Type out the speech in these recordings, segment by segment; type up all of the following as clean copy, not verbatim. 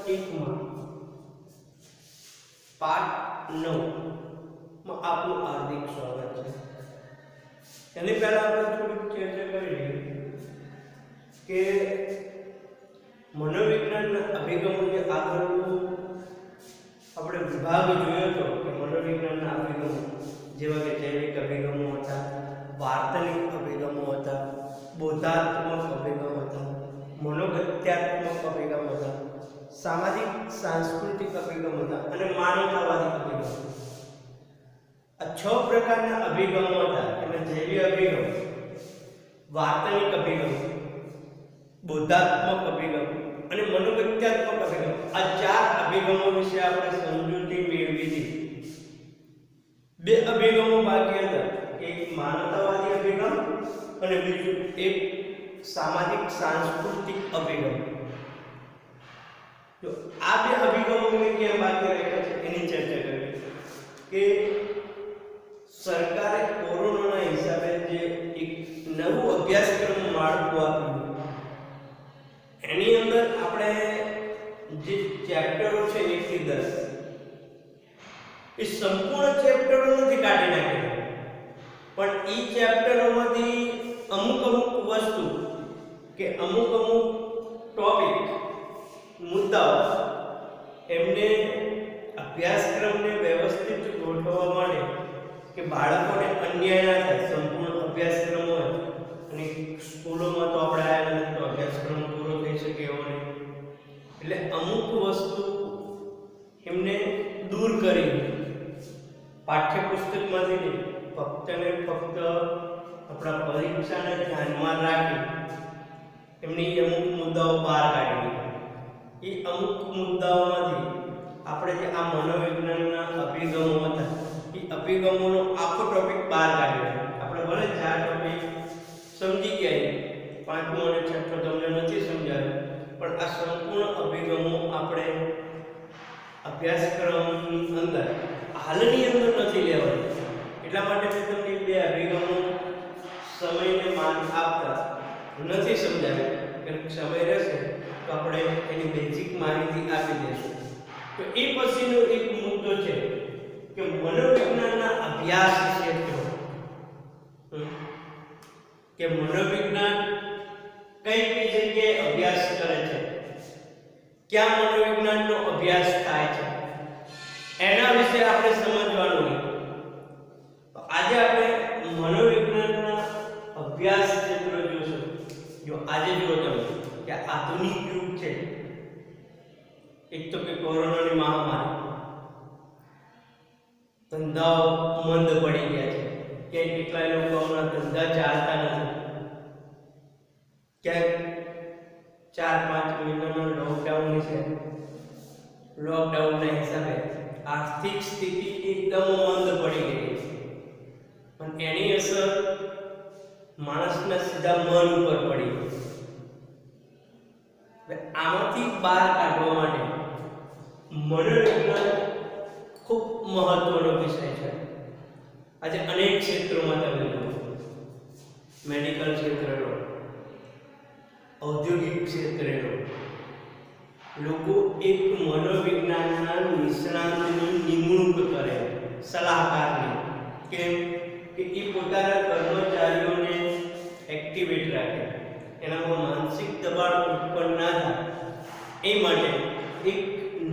1 માં પાઠ 9 માં આપનું હાર્દિક સ્વાગત છે। એની પહેલા આપણે થોડીક ચર્ચા કરી લઈએ કે મનોવિજ્ઞાનના અભિગમોને આગળનો આપણે વિભાગ જોયો હતો કે મનોવિજ્ઞાનના અભિગમો જેવા કે જૈવિક અભિગમો હતા, વાર્તનિક અભિગમો હતા, બોધાત્મક અભિગમો હતા, મનોગત્યાત્મક અભિગમ હતા, સામાજિક સાંસ્કૃતિક અભિગમ હતા અને માનવતાવાદી અભિગમ। આ 6 પ્રકારના અભિગમો હતા એટલે જૈવિક અભિગમ, વાર્તનિક અભિગમ, બોધાત્મક અભિગમ અને મનોગત્યાત્મક અભિગમ। આ 4 અભિગમો વિશે આપણે સમજૂતી મેળવી હતી। 2 અભિગમો બાકી હતા, એક માનવતાવાદી અભિગમ અને બીજું એક સામાજિક સાંસ્કૃતિક અભિગમ। તો આ 2 અભિગમોને કેમ બાકી રાખ્યા છે એની ચર્ચા કરીએ કે સરકારે કોરોનાના હિસાબે જે એક નવું અભ્યાસક્રમ માળખું આપ્યું એની અંદર આપણે જે ચેપ્ટરો છે 1 થી 10 એ સંપૂર્ણ ચેપ્ટરો નથી કાઢી નાખ્યા, પણ એ ચેપ્ટરોમાંથી અમુક વસ્તુ કે અમુક ટોપિક મુદ્દાઓ એમને અભ્યાસક્રમને વ્યવસ્થિત ગોઠવવા માટે કે બાળકોને અન્યાય ના થાય, સંપૂર્ણ અભ્યાસક્રમ હોય અને સ્કૂલોમાં તો આપણે આવ્યા નથી તો અભ્યાસક્રમ પૂરો થઈ શકે એવો નહીં, એટલે અમુક વસ્તુ એમને દૂર કરી પાઠ્યપુસ્તકમાંથી નહીં, ફક્ત ને ફક્ત આપણા પરીક્ષાને ધ્યાનમાં રાખી એમની અમુક મુદ્દાઓ બહાર કાઢી દીધા। એ અમુક મુદ્દાઓમાંથી આપણે જે આ મનોવિજ્ઞાનના અભિગમો હતા એ અભિગમોનો આખો ટોપિક બહાર કાઢ્યો। આપણે ભલે 4 ટોપિક સમજી ગયા, 5મો અને 6મો તમને નથી સમજાવ્યો, પણ આ સંપૂર્ણ અભિગમો આપણે અભ્યાસક્રમની અંદર હાલની અંદર નથી લેવાના, એટલા માટે મેં તમને 2 અભિગમો સમયને માન આપતા નથી સમજાવ્યા કે સમય રહેશે તો આપણે એની બેઝિક માહિતી આપી દઈશું। તો એ પછીનો એક મુદ્દો છે કે મનોવિજ્ઞાનના અભ્યાસ ક્ષેત્રો, કે મનોવિજ્ઞાન કઈ જગ્યાએ અભ્યાસ કરે છે, ક્યાં મનોવિજ્ઞાનનો અભ્યાસ થાય છે, એના વિશે આપણે સમજવાનું છે। તો આજે આપણે મનોવિજ્ઞાનના અભ્યાસ ક્ષેત્રો જોશું। જો આજે જુઓ તમે કે આધુનિક યુગ છે, એક તો કે કોરોનાની મહામારી, ધંધાઓ મંદ પડી ગયા છે, ક્યાંય કેટલાય લોકોના ધંધા ચાલતા નથી, ક્યાંક 4-5 મહિનાનો લોકડાઉન છે, લોકડાઉનના હિસાબે આર્થિક સ્થિતિ એકદમ મંદ પડી ગઈ છે અને એની અસર માણસના સીધા મન ઉપર પડી ગઈ। આમાંથી બહાર કાઢવા માટે મનોવિજ્ઞાન ખૂબ મહત્વનો વિષય છે। આજે અનેક ક્ષેત્રોમાં તમે જુઓ, મેડિકલ ક્ષેત્રનો, ઔદ્યોગિક ક્ષેત્રનો, લોકો એક મનોવિજ્ઞાનના નિષ્ણાતની નિમણૂક કરે, સલાહકારની, કેમ કે એ પોતાના કર્મચારીઓને એક્ટિવેટ રાખે, એનામાં માનસિક દબાણ ઉત્પન્ન ના થાય એ માટે એક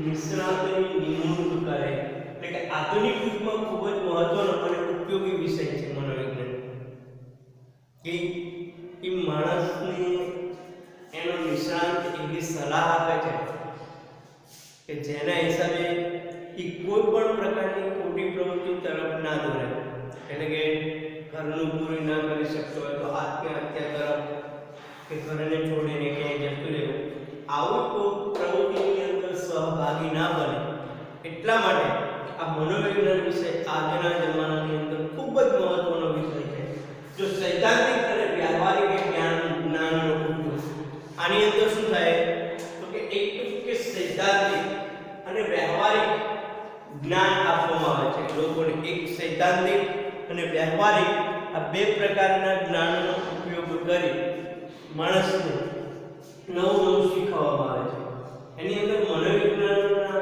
નિષ્ણાતની નિમણૂક કરે। એટલે કે આધુનિક યુગમાં ખૂબ જ મહત્વનો અને ઉપયોગી વિષય છે મનોવિજ્ઞાન, કે એ માણસને એનો નિષ્ણાત એવી સલાહ આપે છે કે જેના હિસાબે એ કોઈ પણ પ્રકારની ખોટી પ્રવૃત્તિ તરફ ના દોરે, એટલે કે ઘરનું પૂરું ના કરી શકતો હોય તો આત્મહત્યા તરફ કે ઘરને છોડીને ક્યાંય જતું રહેવું, આવું કોઈ પ્રવૃત્તિની અંદર સહભાગી ના બને, એટલા માટે આ મનોવિજ્ઞાન વિષય આજના જમાનાની અંદર ખૂબ જ મહત્વનો વિષય છે। જો સૈદ્ધાંતિક અને વ્યવહારિક જ્ઞાનનો ઉપયોગ, આની અંદર શું થાય તો કે એક કે સૈદ્ધાંતિક અને વ્યવહારિક જ્ઞાન આપવામાં આવે છે લોકોને। એક સૈદ્ધાંતિક અને વ્યવહારિક આ 2 પ્રકારના જ્ઞાનનો ઉપયોગ કરી માણસને નવું શીખવવામાં આવે છે। એની અંદર મનોવિજ્ઞાનના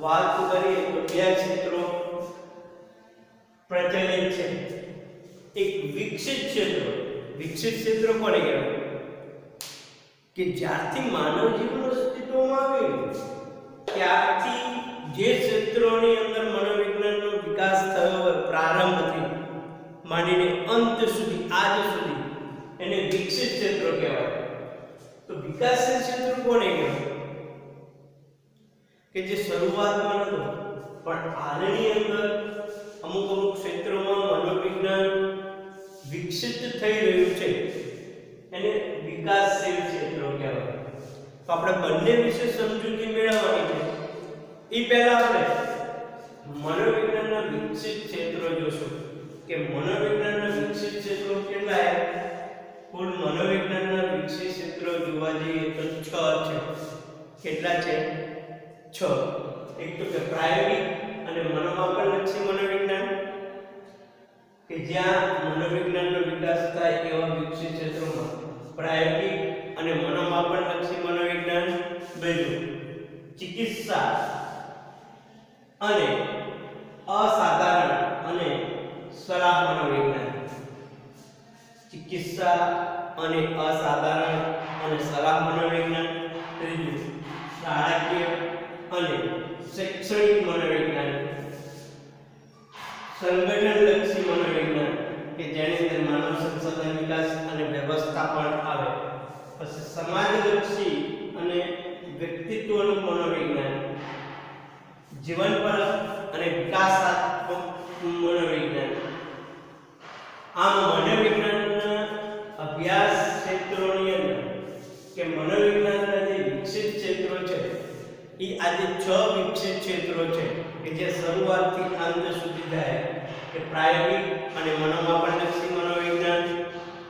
વાત કરીએ તો બે ક્ષેત્રો પ્રચલિત છે. એક વિકસિત ક્ષેત્ર કોને કહેવાય? કે જ્યારથી માનવ જીવન અસ્તિત્વમાં આવ્યું ત્યારથી જે ક્ષેત્રોની અંદર મનોવિજ્ઞાનનો વિકાસ થયો હોય પ્રારંભથી માંડીને અંત સુધી આજ સુધી એને વિકસિત ક્ષેત્રો કહેવાય. તો વિકાસશીલ ક્ષેત્રો કોને કહેવાય? કે જે શરૂઆતમાં નહોતો પણ હાલની અંદર અમુક ક્ષેત્રોમાં મનોવિજ્ઞાન વિકસિત થઈ રહ્યું છે એને વિકાસશીલ ક્ષેત્રો કહેવાય. તો આપણે બંને વિશે સમજૂતી મેળવવાની છે. એ પહેલા આપણે મનોવિજ્ઞાનના વિકસિત ક્ષેત્રો જોશું કે મનોવિજ્ઞાનના વિકસિત ક્ષેત્રો કેટલા છે. કુલ મનોવિજ્ઞાનના વિકસિત ક્ષેત્રો જોવા જઈએ તો 6 છે. કેટલા છે? 6. એક તો કે પ્રાયોગિક અને મનોમાપનલક્ષી મનોવિજ્ઞાન કે જ્યાં મનોવિજ્ઞાનનો વિકાસ થાય એવા વિકસિત ક્ષેત્રોમાં પ્રાયોગિક અને મનોમાપનલક્ષી મનોવિજ્ઞાન. બીજું ચિકિત્સા અને અસાધારણ અને સલાહ મનોવિજ્ઞાન. ચિકિત્સા અને અસાધારણ અને સલાહ મનોવિજ્ઞાન. ત્રીજું શાળાકીય અને શૈક્ષણિક મનોવિજ્ઞાન. સંગઠનલક્ષી મનોવિજ્ઞાન કે જેની અંદર માનવ સંસાધન વિકાસ અને વ્યવસ્થાપન આવે. પછી સમાજલક્ષી અને વ્યક્તિત્વનું મનોવિજ્ઞાન. જીવનપરક અને વિકાસાત્મક મનોવિજ્ઞાન. આમ મનોવિજ્ઞાનના અભ્યાસ ક્ષેત્રોની અંદર કે મનોવિજ્ઞાનના જે વિકસિત ક્ષેત્રો છે એ આજે 6 વિકસિત ક્ષેત્રો છે કે જે શરૂઆતથી અંત સુધી જાય કે પ્રાયોગિક અને મનોમાપનલક્ષી મનોવિજ્ઞાન,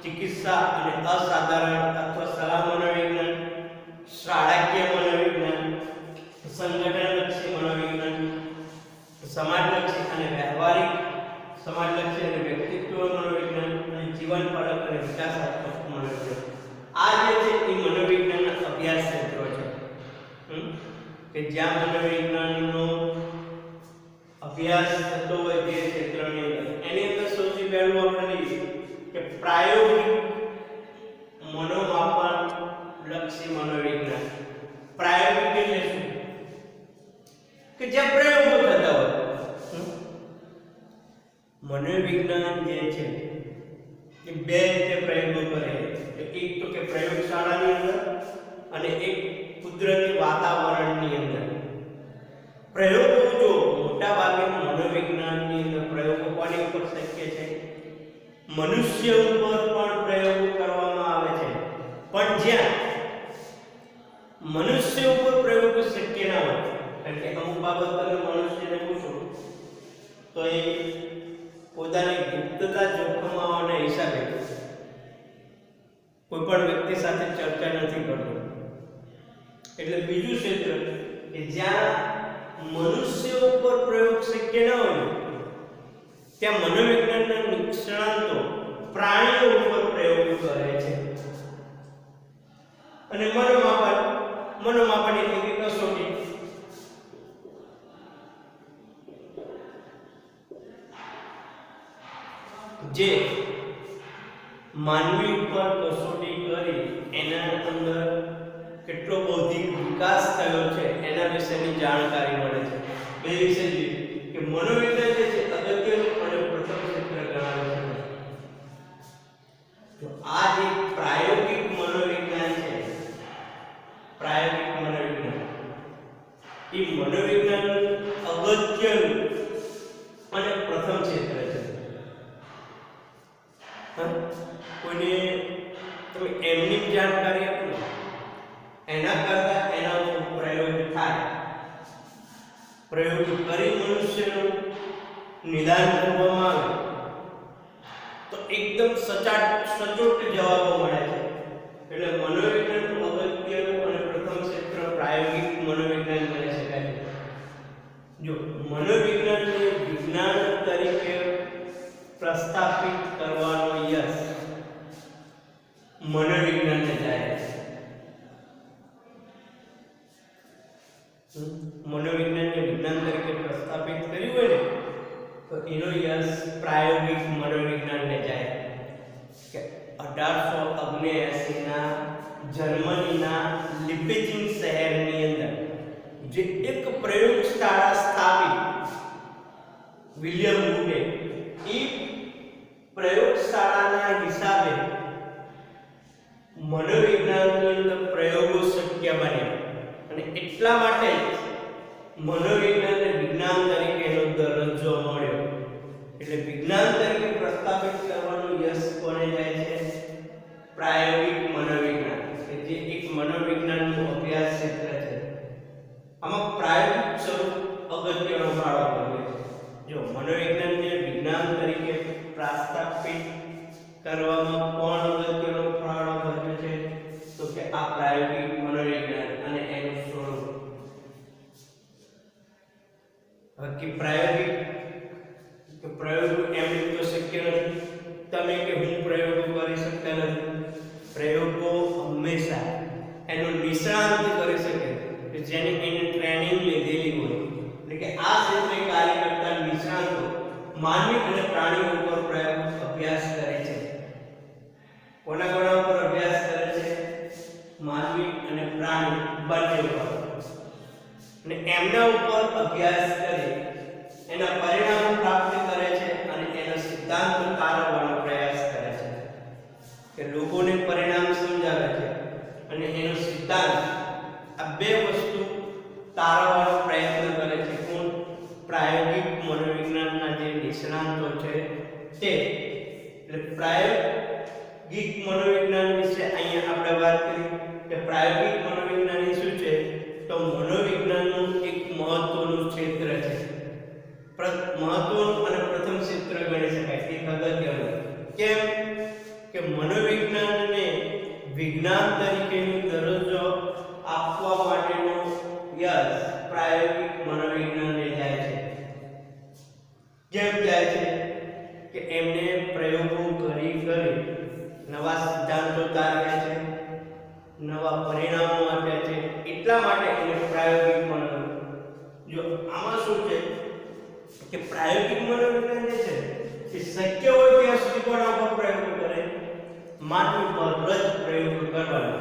ચિકિત્સા અને અસાધારણ અથવા સલાહ મનોવિજ્ઞાન, શાળાકીય મનોવિજ્ઞાન, સંગઠનલક્ષી મનોવિજ્ઞાન, સમાજલક્ષી અને વ્યવહારિક સમાજલક્ષી અને વ્યક્તિત્વ મનોવિજ્ઞાન અને જીવનપરક અને વિકાસાત્મક મનોવિજ્ઞાન. આ જે છે એ મનોવિજ્ઞાનના અભ્યાસ ક્ષેત્રો છે કે જ્યાં મનોવિજ્ઞાનનો અભ્યાસ થતો હોય તે ક્ષેત્રની અંદર. એની અંદર સૌથી પહેલું આપણે લઈએ કે પ્રાયોગિક મનોમાપન લક્ષી મનોવિજ્ઞાન. પ્રાયોગિક એટલે શું? કે જ્યાં પ્રયોગો થતા હોય. મનોવિજ્ઞાન જે છે એ બે રીતે પ્રયોગો કરે. એક તો કે પ્રયોગશાળાની અંદર અને એક કુદરતી વાતાવરણની અંદર. પ્રયોગો જો મોટા ભાગે મનોવિજ્ઞાનની અંદર પ્રયોગો કોની ઉપર શક્ય છે? મનુષ્ય ઉપર પણ પ્રયોગો કરવામાં આવે છે. પણ જ્યાં મનુષ્ય ઉપર પ્રયોગો શક્ય ના હોય, કારણ કે અમુક બાબત તમે મનુષ્યને પૂછો તો એ પોતાની ગુપ્તતા જોખમાવાના હિસાબે કોઈ પણ વ્યક્તિ સાથે ચર્ચા નથી કરતો. એટલે બીજું ક્ષેત્ર કે જ્યાં મનુષ્ય ઉપર પ્રયોગ શક્ય ન હોય ત્યાં મનોવિજ્ઞાનના નિષ્ણાતો પ્રાણીઓ ઉપર પ્રયોગ કરે છે. અને મનોમાપન એટલે કે કસોટી. જે માનવી ઉપર કસોટી કરી એના અંદર કેટલો બૌદ્ધિક વિકાસ થયો છે એના વિશેની જાણકારી મળે છે. બે વિશે કે મનોવિજ્ઞાન જે છે અગત્યનું અને પ્રથમ ક્ષેત્ર ગણાવે છે. તો આ જે પ્રાયોગિક મનોવિજ્ઞાન છે, પ્રાયોગિક મનોવિજ્ઞાન એ મનોવિજ્ઞાનનું અગત્યનું અને પ્રથમ ક્ષેત્ર છે. કોઈને તમે એમની જાણકારી આપો એના કરતા એના ઉપર પ્રયોગ થાય, પ્રયોગ કરી મનુષ્યનું નિદાન કરવામાં આવે તો એકદમ સચોટ જવાબો મળે છે. એટલે મનોવિજ્ઞાનનું અગત્યનું અને પ્રથમ ક્ષેત્ર પ્રાયોગિક મનોવિજ્ઞાન કહી શકાય છે. જો મનોવિજ્ઞાનને વિજ્ઞાન તરીકે પ્રસ્થાપિત કરવાનો યશ મનોવિજ્ઞાનને જાય છે. મનોવિજ્ઞાનને વિજ્ઞાન તરીકે પ્રસ્થાપિત કર્યું હોય ને તો એનો યશ પ્રાયોગિક મનોવિજ્ઞાનને જાય કે 1879 ના જર્મનીના લિપેજિંગ શહેરની અંદર જે એક પ્રયોગશાળા સ્થાપી વિલિયમ વુડે, એ પ્રયોગશાળાના હિસાબે મનોવિજ્ઞાનની અંદર પ્રયોગો શક્ય બન્યા અને એટલા માટે મનોવિજ્ઞાનને વિજ્ઞાન તરીકેનો દરજ્જો મળ્યો. એટલે વિજ્ઞાન તરીકે પ્રસ્થાપિત કરવાનું યશ કોને જાય છે? પ્રાયોગિક મનોવિજ્ઞાન, કે જે એક મનોવિજ્ઞાનનું અભ્યાસ ક્ષેત્ર છે. આમાં પ્રાયોગિક સ્વરૂપ અગત્યનો ફાળો ભજવે છે. જો મનોવિજ્ઞાનને વિજ્ઞાન તરીકે પ્રસ્થાપિત કરવામાં કોણ અગત્યનો ફાળો ભજવે છે? તો કે આ પ્રાયોગિક મનોવિજ્ઞાન અને એનું સ્વરૂપ. કે પ્રયોગો એમ તો શક્ય નથી. તમે કે હું પ્રયોગો કરી શકતા નથી. પ્રયોગો હંમેશા એનો નિષ્ણાંત કરી શકે કે જેને એને ટ્રેનિંગ લીધેલી હોય. એટલે કે આ ક્ષેત્રે કાર્ય કરતા નિષ્ણાંતો માનવી અને પ્રાણીઓ ઉપર પ્રયોગ અભ્યાસ કરે છે. કોના ઉપર અભ્યાસ કરે છે? માનવી અને પ્રાણી બંને ઉપર. અને એમના ઉપર અભ્યાસ કરે, એના પરિણામો પ્રાપ્ત કરે છે અને એના સિદ્ધાંતો તારવવાનો પ્રયાસ કરે છે. કે લોકોને પરિણામ સમજાવે છે અને એનો સિદ્ધાંત, આ બે વસ્તુ તારવવાનો પ્રયત્ન કરે છે. કોણ? પ્રાયોગિક મનોવિજ્ઞાનના જે નિષ્ણાંતો છે તે. એટલે પ્રાયોગિક મનોવિજ્ઞાન વિશે અહીંયા આપણે વાત કરી કે પ્રાયોગિક મનોવિજ્ઞાન શું છે? તો મનોવિજ્ઞાનનું એક મહત્વનું ક્ષેત્ર છે. મહત્વનું અને પ્રથમ ક્ષેત્ર ગણી શકાય. એક અગત્યનું. કેમ? કે મનોવિજ્ઞાનને વિજ્ઞાન તરીકેનો દરજ્જો આપવા માટેનો યશ પ્રાયોગિક મનોવિજ્ઞાનને જાય છે. કેમ જાય છે? કે એમને પ્રયોગો કરી નવા સિદ્ધાંતો તારવ્યા છે, નવા પરિણામો આપ્યા છે. એટલા માટે એને પ્રાયોગિક મનોવિજ્ઞાન. જો આમાં શું છે કે પ્રાયોગિક મનોવિજ્ઞાન જે છે એ શક્ય હોય ત્યાં સુધી કોના પર પ્રયોગો કરે? માનવી પર જ પ્રયોગ કરવાનો.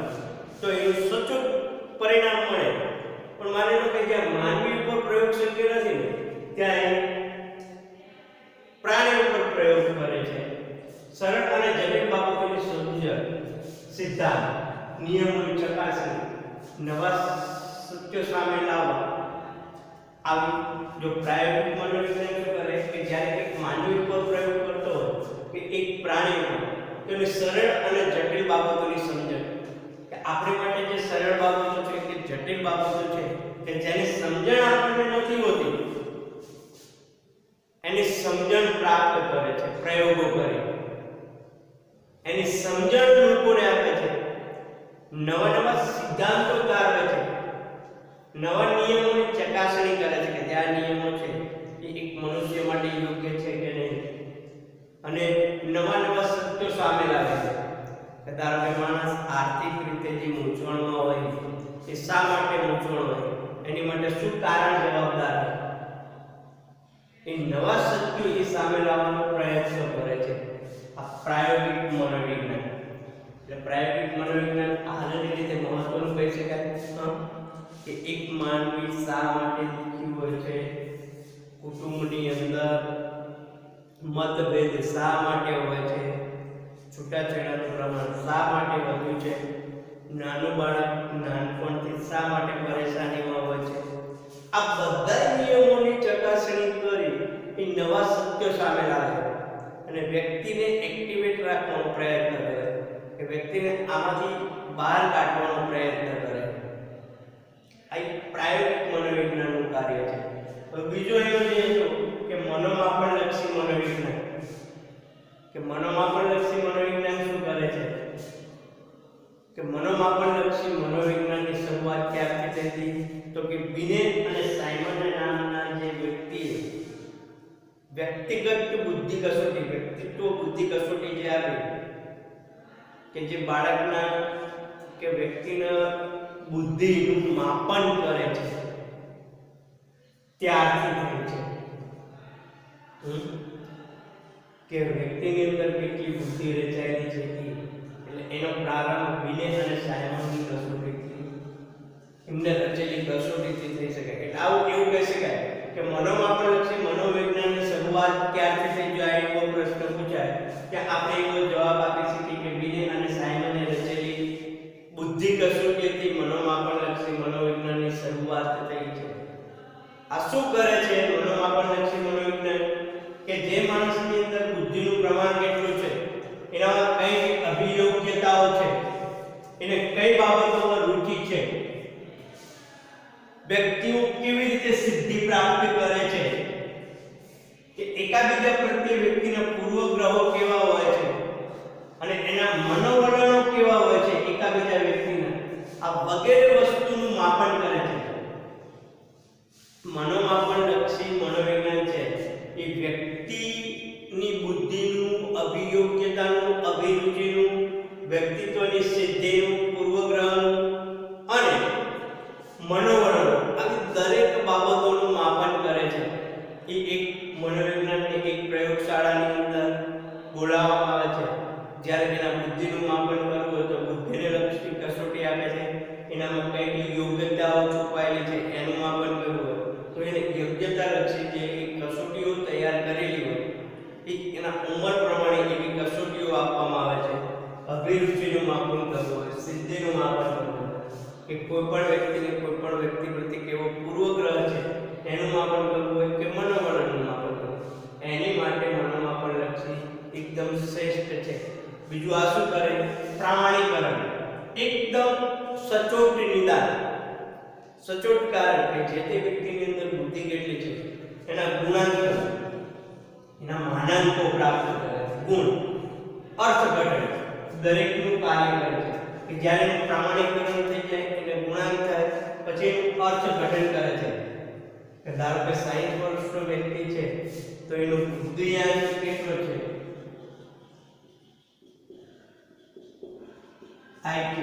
તો એનું સચોટ પરિણામ મળે. પણ માની લો કે જ્યાં માનવી ઉપર પ્રયોગ શક્ય નથી ને ત્યાં પ્રાણી ઉપર પ્રયોગ કરે છે. સરળ અને જટિલ બાબતોની સમજણ, સિદ્ધાંત, નિયમોની ચકાસણી, નવા સત્યો સામે લાવવા. આવી જો પ્રાયોગિક મનોવિજ્ઞાન કરે કે જ્યારે એક માનવી ઉપર પ્રયોગ કરતો હોય કે એક પ્રાણી ઉપર, તો એની સરળ અને જટિલ બાબતોની સમજણ. કે આપણી માટે જે સરળ બાબતો છે કે જટિલ બાબતો છે કે જેની સમજણ આપણને નથી હોતી, એની સમજણ પ્રાપ્ત કરે છે પ્રયોગો કરી. એની સમજણ લોકોને આપે છે. નવા સિદ્ધાંતો તારવે છે. નવા નિયમોની ચકાસણી કરે છે કે જે આ નિયમો છે એ એક મનુષ્ય માટે યોગ્ય છે કે નહીં. અને નવા સત્યો સામે લાવે છે કે ધારો કે માણસ આર્થિક રીતે જે મૂંઝવણમાં હોય એ શા માટે મૂંઝવણ હોય, એની માટે શું કારણ જવાબદાર છે, એ નવા સત્યો એ સામે લાવવાનો પ્રયત્ન કરે છે. આ પ્રાયોગિક મનોવિજ્ઞાન. એટલે પ્રાયોગિક મનોવિજ્ઞાન હાલની રીતે મહત્વનું કહી શકાય કે એક માનવી શા માટે દુઃખી હોય છે, કુટુંબની અંદર મતભેદ શા માટે હોય છે, છૂટાછેડાનું પ્રમાણ શા માટે વધ્યું છે, નાનું બાળક નાનપણથી શા માટે પરેશાનીમાં હોય છે. આ બધા નિયમોની ચકાસણી કરી એ નવા સત્યો સામે લાવે અને વ્યક્તિને એક્ટિવેટ રાખવાનો પ્રયત્ન કરે, કે વ્યક્તિને આમાંથી બહાર કાઢવાનો પ્રયત્ન કરે. આ પ્રાયોગિક મનોવિજ્ઞાનનું કાર્ય છે. હવે બીજો એવો જે હતો કે મનોમાપનલક્ષી મનોવિજ્ઞાન. કે મનોમાપનલક્ષી મનોવિજ્ઞાન શું કરે છે? કે મનોમાપનલક્ષી મનોવિજ્ઞાનની શરૂઆત ક્યારથી થઈ હતી? તો કે બિનેટ અને સાયમન નામના જે વ્યક્તિએ વ્યક્તિગત બુદ્ધિ કસોટી, વ્યક્તિત્વ બુદ્ધિ કસોટી જે આપી, કે જે બાળકના કે વ્યક્તિના બુદ્ધિનું માપન કરે છે, ત્યારથી થાય છે કે વ્યક્તિની અંદર કેટલી બુદ્ધિ રચાયેલી છે એટલે એનો પ્રારંભ વિનય અને સાયમનની કસોટીથી એમને રચેલી કસોટીથી થઈ શકે. એટલે આવું એવું કહી શકાય કે મનોમાપનલક્ષી મનોવિજ્ઞાનની શરૂઆત ક્યારથી થઈ જાય એવો પ્રશ્ન પૂછાય કે આપણે એવો જવાબ આપી શકીએ કે વિનય અને સાયમને રચેલી બુદ્ધિ કસોટીથી મનોમાપનલક્ષી મનોવિજ્ઞાનની શરૂઆત થઈ છે. આ શું કરે છે મનોમાપનલક્ષી મનોવિજ્ઞાન કે જે માણસની અંદર બુદ્ધિનું પ્રમાણ કેટલું છે, એનામાં કઈ અભિયોગ્યતાઓ છે, એને કઈ બાબતોમાં રુચિ છે, વ્યક્તિઓ કેવી રીતે સિદ્ધિ પ્રાપ્ત કરે છે, કે એકાબીજા પ્રત્યે વ્યક્તિના પૂર્વગ્રહો કેવા હોય છે અને એના મનોવલણો કેવા હોય છે એકાબીજા વ્યક્તિના, આ વગેરે વસ્તુનું માપન કરે છે. મનોમાપનલક્ષી મનોવિજ્ઞાન છે એ વ્યક્તિની બુદ્ધિનું, અભિયોગ્યતાનું, અભિરુચિનું, વ્યક્તિત્વની સિદ્ધિનું, પૂર્વગ્રહનું અને મનોવલણ આવી દરેક બાબતોનું માપન કરે છે. એ એક મનોવિજ્ઞાનની એક પ્રયોગશાળાની અંદર બોલાવવામાં આવે છે. જ્યારે તેના બુદ્ધિનું માપન કરવું હોય તો બુદ્ધિને લક્ષી કસોટી આપે છે. એનામાં કઈ યોગ્યતાઓ છુપાયેલી છે એનું માપન કરવું હોય તો એને યોગ્યતા લક્ષી જે કસોટીઓ તૈયાર કરેલી હોય એના ઉંમર પ્રમાણે એવી કસોટીઓ આપવામાં આવે છે. અભિરુચિનું માપન કરવું હોય, સિદ્ધિનું માપન કરવું હોય કે કોઈ પણ વ્યક્તિને કોઈ પણ વ્યક્તિ પ્રત્યે કેવો પૂર્વગ્રહ છે એનું માપન કરવું હોય કે મનોવલણનું માપન કરવું, એની માટે મનોમાપનલક્ષી એકદમ શ્રેષ્ઠ છે. બીજું આ શું કરે? પ્રામાણિકરણ, એકદમ સચોટ નિદાન, સચોટ કારણ કે જે તે વ્યક્તિની અંદર બુદ્ધિ કેટલી છે એના ગુણાંક, એના માનાંકો પ્રાપ્ત કરે છે. ગુણ, અર્થઘટન દરેકનું કાર્ય કરે છે કે જ્યારે એનું પ્રામાણિકરણ થઈ જાય એટલે ગુણાંક થાય પછી એનું અર્થઘટન કરે છે. કે ધારો કે 60 વર્ષનો વ્યક્તિ છે તો એનો બુદ્ધિઆંક કેટલો છે? IQ.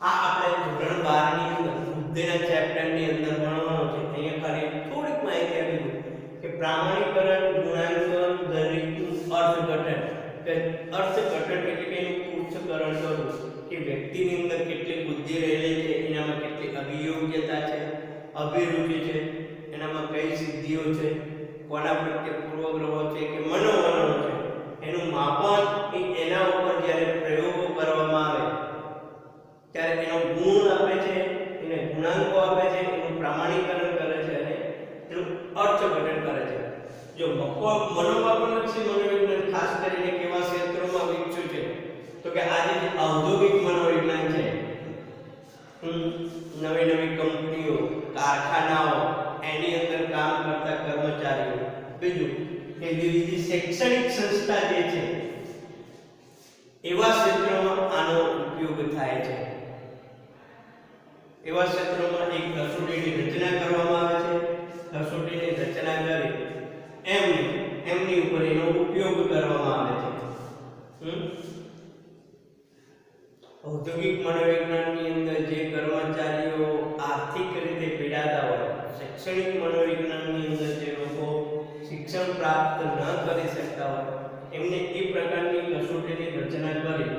આ આપણે ધોરણ 12 ની અંદર બુદ્ધિના ચેપ્ટરની અંદર ભણવાનું છે. અહીંયા ખાલી થોડીક માહિતી આપી દઉં કે પ્રામાણિકરણ, ગુણાંકન, દરેકનું અર્થઘટન, કે અર્થઘટન એટલે કે એનું પૃથ્થકરણ કરવું કે વ્યક્તિની અંદર કેટલી બુદ્ધિ રહેલી છે, એનામાં કેટલી અભિયોગ્યતા છે, અભિરુચિ છે, એનામાં કઈ સિદ્ધિઓ છે, કોના પ્રત્યે પૂર્વગ્રહો છે કે મનોવલણો છે, એનું માપન એના ઉપર જ્યારે પ્રયોગો કરવામાં આવે ત્યારે એનો ગુણ આપે છે, એને ગુણાંકો આપે છે, એનું પ્રામાણિકરણ કરે છે અને એનું અર્થઘટન કરે છે. જો મનોમાપનલક્ષી મનોવિજ્ઞાન ખાસ કરીને કેવા ક્ષેત્રોમાં વિકસ્યું છે તો કે આજે જે ઔદ્યોગિક મનોવિજ્ઞાન છે, નવી નવી કંપનીઓ, કારખાનાઓ, એની અંદર કામ કરતા કર્મચારીઓ, બીજું કે વિવિધ શૈક્ષણિક સંસ્થા જે છે એવા ક્ષેત્રોમાં આનો ઉપયોગ થાય છે. એવા ક્ષેત્રોમાં એક કસોટીની રચના કરવામાં આવે છે. કસોટીની રચના કરી એમની ઉપર એનો ઉપયોગ કરવામાં આવે છે. ઔદ્યોગિક મનોવિજ્ઞાનની અંદર જે કર્મચારીઓ આર્થિક રીતે પીડાતા હોય, શૈક્ષણિક મનોવિજ્ઞાનની અંદર જે લોકો શિક્ષણ પ્રાપ્ત ન કરી શકતા હોય, એમને એ પ્રકારની કસોટીની રચના કરી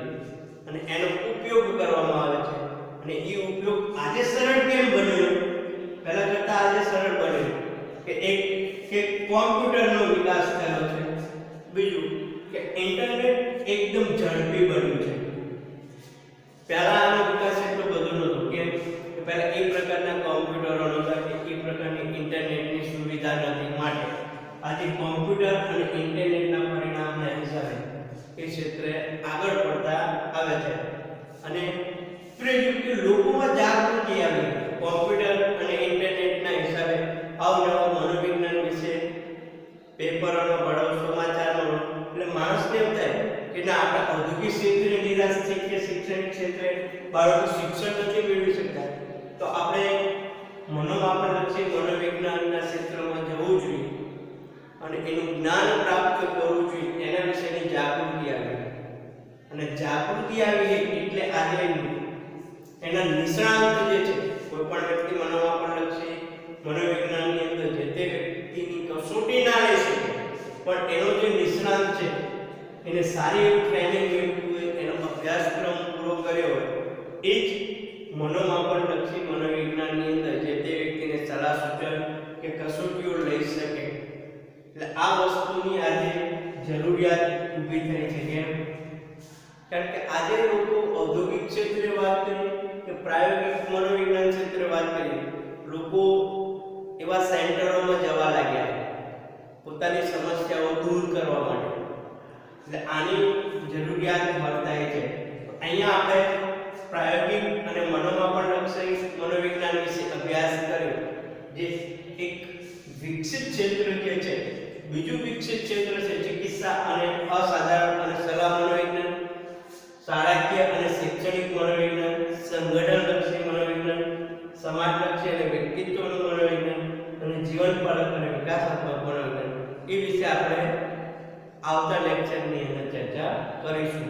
અને એનો ઉપયોગ કરવામાં આવે છે. અને એ ઉપયોગ આજે સરળ કેમ બન્યો? પહેલા કરતા આજે સરળ બન્યો કે એક કે કોમ્પ્યુટરનો વિકાસ થયો છે, બીજું કે ઇન્ટરનેટ એકદમ ઝડપી બન્યું છે. પહેલા આનો વિકાસ એટલો બધો નહોતો કેમ કે પહેલા એ પ્રકારના કોમ્પ્યુટરો નહોતા કે એ પ્રકારની ઇન્ટરનેટની સુવિધા નથી. માટે આજે કોમ્પ્યુટર અને ઇન્ટરનેટના પરિણામના હિસાબે એ ક્ષેત્રે આગળ પડતા આવે છે. અને ત્રીજું કે લોકોમાં જાગૃતિ આવી કોમ્પ્યુટર અને ઇન્ટરનેટના હિસાબે અવનવા મનોવિજ્ઞાન વિશે પેપરોનો ભણો, સમાચારનો ભણો, એટલે માણસને એમ થાય કે ના આપણે ઔદ્યોગિક ક્ષેત્રે નિરાશ થઈ કે શૈક્ષણિક ક્ષેત્રે બાળકો શિક્ષણ નથી મેળવી શકતા તો આપણે મનોમાપનલક્ષી મનોવિજ્ઞાનના ક્ષેત્રમાં જવું જોઈએ અને એનું જ્ઞાન પ્રાપ્ત કરવું જોઈએ. એના વિશેની જાગૃતિ આવી અને જાગૃતિ આવી એટલે આજે એના નિષ્ણાંત જે છે કોઈ પણ વ્યક્તિ સારી એવી ટ્રેનિંગ મેળવી હોય, એનો અભ્યાસક્રમ પૂરો કર્યો હોય, એ જ મનોમાપનલક્ષી મનોવિજ્ઞાનની અંદર જે તે વ્યક્તિને સલાહ સૂચન કે કસોટીઓ લઈ શકે. એટલે આ વસ્તુની આજે જરૂરિયાત ઊભી થઈ છે. કેમ? કારણ કે આજે લોકો ઔદ્યોગિક ક્ષેત્રે વાત કરીએ કે પ્રાયોગિક મનોવિજ્ઞાન ક્ષેત્રે વાત કરીએ, લોકો એવા સેન્ટરોમાં જવા લાગ્યા પોતાની સમસ્યાઓ દૂર કરવા માટે. એટલે આની જરૂરિયાત વર્તાય છે. અહીંયા આપણે પ્રાયોગિક અને મનોમાપનલક્ષી મનોવિજ્ઞાન વિશે અભ્યાસ કર્યો, જે એક વિકસિત ક્ષેત્ર જે છે. બીજું વિકસિત ક્ષેત્ર છે ચિકિત્સા અને અસાધારણ અને સલાહ મનોવિજ્ઞાન, શાળાકીય અને શૈક્ષણિક મનોવિજ્ઞાન, સંગઠનલક્ષી મનોવિજ્ઞાન, સમાજલક્ષી અને વ્યક્તિત્વનું મનોવિજ્ઞાન અને જીવનપાલક અને વિકાસાત્મક મનોવિજ્ઞાન. એ વિશે આપણે આવતા લેક્ચરની અંદર ચર્ચા કરીશું.